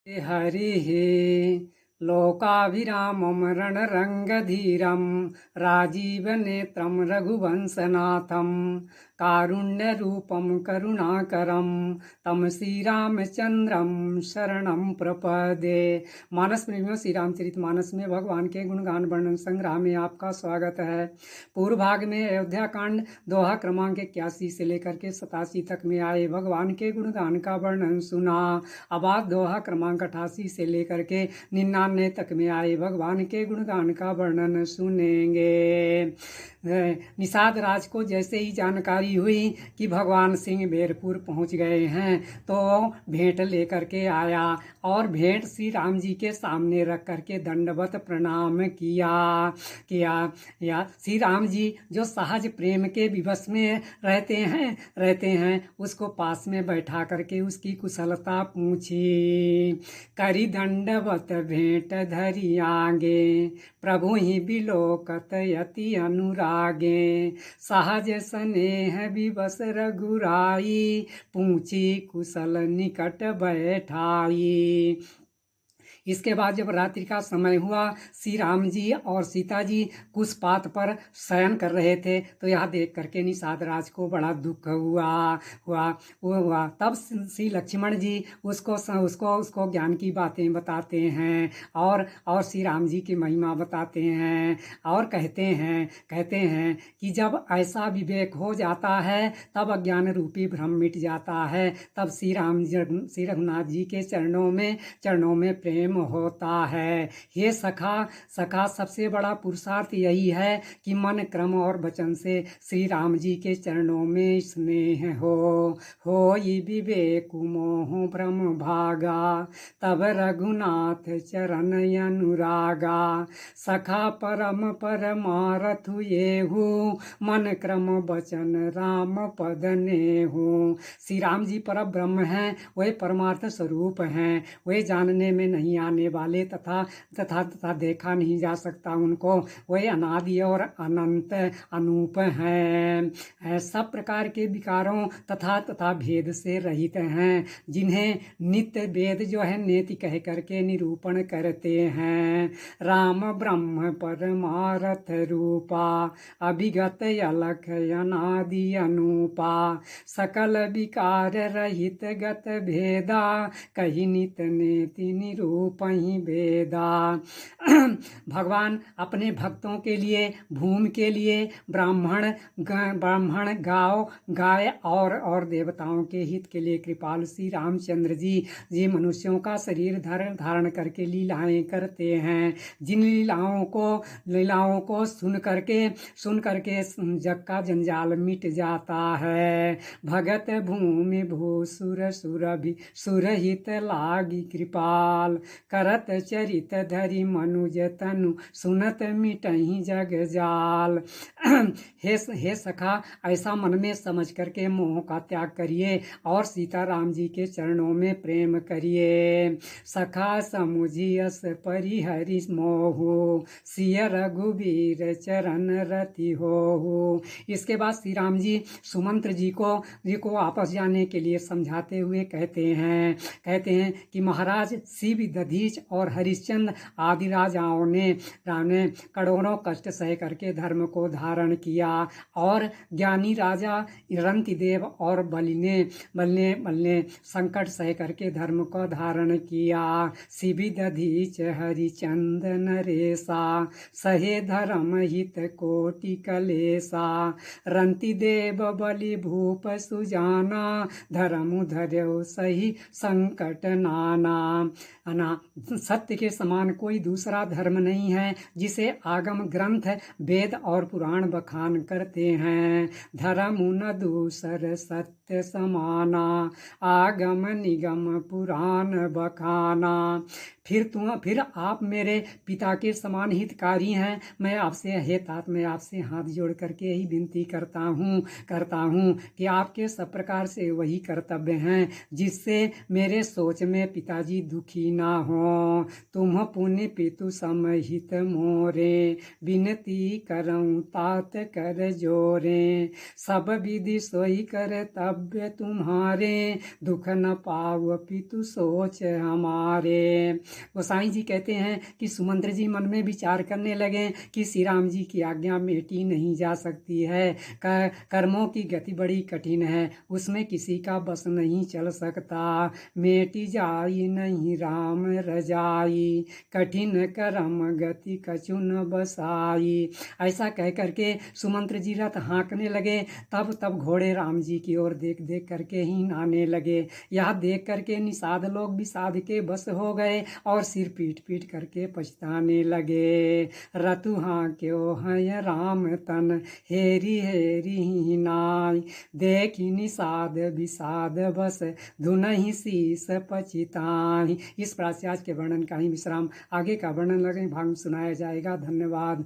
हरिः लोकाभिरामं रणरङ्गधीरं राजीवनेत्रं रघुवंशनाथं कारुण्यरूपं करुणाकरं तं श्रीरामचंद्रं शरणं प्रपदे। मानस प्रेमियों, श्री रामचरित मानस में भगवान के गुणगान वर्णन संग्रह में आपका स्वागत है। पूर्व भाग में अयोध्या कांड दोहा क्रमांक 81 से लेकर के 87 तक में आए भगवान के गुणगान का वर्णन सुना। अब आप दोहा क्रमांक 88 से लेकर के 99 तक में आए भगवान के गुणगान का वर्णन सुनेंगे। निषाद राज को जैसे ही जानकारी हुई कि भगवान सिंह बेरपुर पहुंच गए हैं तो भेंट लेकर के आया और भेंट श्री राम जी के सामने रख करके दंडवत प्रणाम किया किया या श्री राम जी जो सहज प्रेम के विवश में रहते हैं उसको पास में बैठा करके उसकी कुशलता पूछी। करी दंडवत भेंट धरी आगे, प्रभु ही बिलोकत यति अनुरागे। सहज स्नेह विवश रघुराई, पूछी कुशल निकट बैठाई। इसके बाद जब रात्रि का समय हुआ, श्री राम जी और सीता जी कुछ पात पर शयन कर रहे थे तो यह देख करके निषाद राज को बड़ा दुख हुआ। तब श्री लक्ष्मण जी उसको ज्ञान की बातें बताते हैं और श्री राम जी की महिमा बताते हैं और कहते हैं कि जब ऐसा विवेक हो जाता है तब अज्ञान रूपी भ्रम मिट जाता है। तब श्री रघुनाथ जी के चरणों में प्रेम होता है। हे सखा सबसे बड़ा पुरुषार्थ यही है कि मन क्रम और वचन से श्री राम जी के चरणों में स्नेह हो ये विवेक मोह भ्रम भागा, तब रघुनाथ चरण अनुरागा। सखा परम परमारथ येहू, मन क्रम वचन राम पद नेहू। श्री राम जी पर ब्रह्म हैं, वह परमार्थ स्वरूप हैं, वे जानने में नहीं आने वाले तथा देखा नहीं जा सकता उनको। वह अनादि और अनंत अनूप हैं, सब प्रकार के विकारों तथा भेद से रहित हैं, जिन्हें नित्य वेद जो है नेति कह करके निरूपण करते हैं। राम ब्रह्म परमारथ रूपा, अभिगत अलख अनादि अनूपा। सकल विकार रहित गत भेदा, कही नित नेति निरूपहि वेदा। भगवान अपने भक्तों के लिए, भूमि के लिए, ब्राह्मण गाय और देवताओं के हित के लिए कृपाल श्री रामचंद्र जी मनुष्यों का शरीर धारण करके लीलाएं करते हैं। जिन लीलाओं को सुन करके जग का जंजाल मिट जाता है। भगत भूमि भूसुर सुरहित लागी कृपाल, करत चरित धरि मनुज तनु, सुनत मिटहि जग जाल। हे सखा, ऐसा मन में समझ करके मोह का त्याग करिए और सीता राम जी के चरणों में प्रेम करिए। सखा समुझियस परिहरि मोहु, सिय रघुवीर चरण रति होहु। इसके बाद श्री राम जी सुमंत्र जी को वापस जाने के लिए समझाते हुए कहते हैं कि महाराज शिव, दधीच और हरिश्चंद्र आदि राजाओं ने करोड़ों कष्ट सह करके धर्म को धारण किया और ज्ञानी राजा रंतिदेव और बलि ने संकट सह करके धर्म को धारण किया। शिव दधीच हरिचंद नरेसा, सहे धर्म हित कोटि कलेसा। रंतिदेव बलि भूप सुजाना, धर्म धर्यो सही संकट नाना। सत्य के समान कोई दूसरा धर्म नहीं है जिसे आगम ग्रंथ वेद और पुराण बखान करते हैं। धर्म न दूसर सत्य समाना, आगम निगम पुराण बखाना। फिर आप मेरे पिता के समान हितकारी हैं। मैं आपसे हाथ जोड़ करके यही विनती करता हूँ कि आपके सब प्रकार से वही कर्तव्य हैं जिससे मेरे सोच में पिताजी दुखी ना हो, तुम पुण्य पितु समहित मोरे, विनती करऊँ तात कर जोरे, सब विधि सोई कर्तव्य तुम्हारे, दुख न पाव पितु सोच हमारे। गोसाई जी कहते हैं कि सुमंत्र जी मन में विचार करने लगे कि श्री राम जी की आज्ञा मेटी नहीं जा सकती है, कर्मों की गति बड़ी कठिन है, उसमें किसी का बस नहीं चल सकता, मेटी जाई नहीं राम रजाई, कठिन कर्म गति कछु न बसाई। ऐसा कह करके सुमंत्र जी रथ हाँकने लगे। तब घोड़े राम जी की ओर देख देख करके ही नाने लगे। यह देख करके निषाद लोग विषाद के बस हो गए और सिर पीट पीट करके पछताने लगे। रतु हाँक्यो हैं राम तन, हेरी हेरी नाई, देखी निषाद विषाद बस, धुनहि शीस पछिताई। इस प्राचार्य के वर्णन का ही विश्राम, आगे का वर्णन लगे भाग में सुनाया जाएगा। धन्यवाद।